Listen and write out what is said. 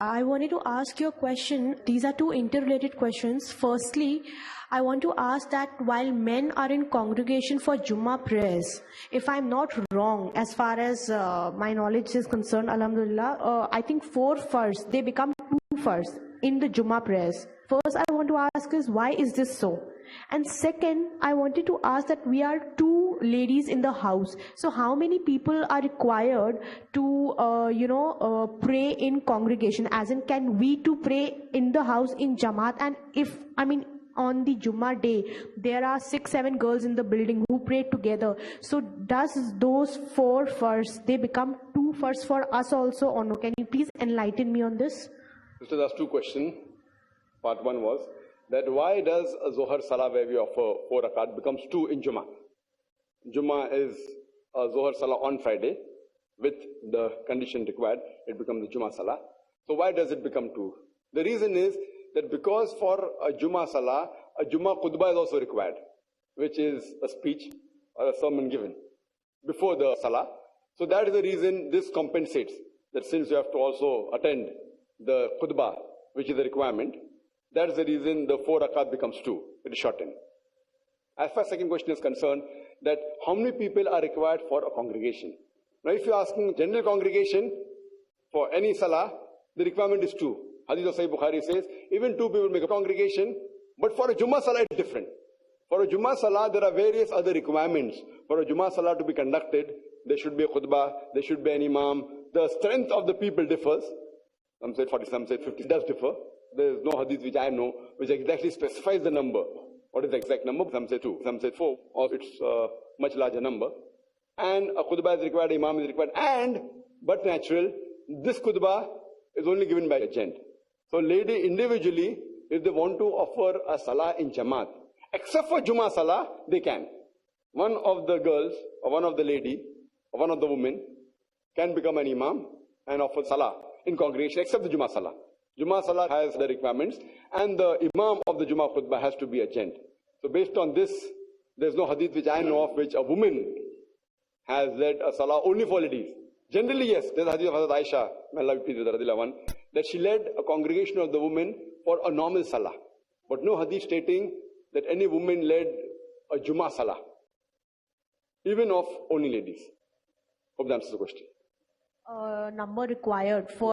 I wanted to ask you a question. These are two interrelated questions. Firstly, I want to ask that while men are in congregation for Jummah prayers, if I'm not wrong, as far as my knowledge is concerned, Alhamdulillah, I think 4 first, they become 2 first in the Jummah prayers. First, I want to ask is why is this so? And second, I wanted to ask that we are 2 ladies in the house. So how many people are required to, pray in congregation? As in, can we too pray in the house in Jamaat? And if, on the Jummah day, there are 6-7 girls in the building who pray together. So does those 4 first, they become 2 first for us also or no? Can you please enlighten me on this? Sister, that's 2 questions. Part 1 was that why does a Zohar Salah where we offer 4 rakat becomes 2 in Jummah? Jummah is a Zohar Salah on Friday with the condition required, it becomes the Jummah Salah. So why does it become 2? The reason is that because for a Jummah Salah, a Jummah Khutbah is also required, which is a speech or a sermon given before the Salah. So that is the reason this compensates, that since you have to also attend the Khutbah, which is a requirement, that is the reason the 4 rakat becomes 2, it is shortened. As far as second question is concerned, that how many people are required for a congregation? Now if you are asking general congregation, for any Salah, the requirement is 2. Hadith of Sahih Bukhari says, even 2 people make a congregation, but for a Jummah Salah it's different. For a Jummah Salah, there are various other requirements. For a Jummah Salah to be conducted, there should be a khutbah, there should be an imam. The strength of the people differs. Some said 40, some said 50. It does differ. There is no hadith which I know, which exactly specifies the number. What is the exact number? Some say 2, some say 4, or it's a much larger number. And a khutbah is required, imam is required. And, but natural, this khutbah is only given by a gent. So lady individually, if they want to offer a salah in Jamaat, except for Jummah Salah, they can. One of the girls, or one of the lady, or one of the women, can become an imam and offer salah in congregation, except the Jummah Salah. Jummah Salah has the requirements, and the imam of the Jummah Khutbah has to be a gent. So based on this, there's no hadith which I know of which a woman has led a salah only for ladies. Generally, yes, there's a hadith of Hazrat Aisha, may Allah be pleased with her, radhiyallahu anha, that she led a congregation of the women for a normal salah. But no hadith stating that any woman led a Jummah Salah, even of only ladies. Hope that answers the question. Number required for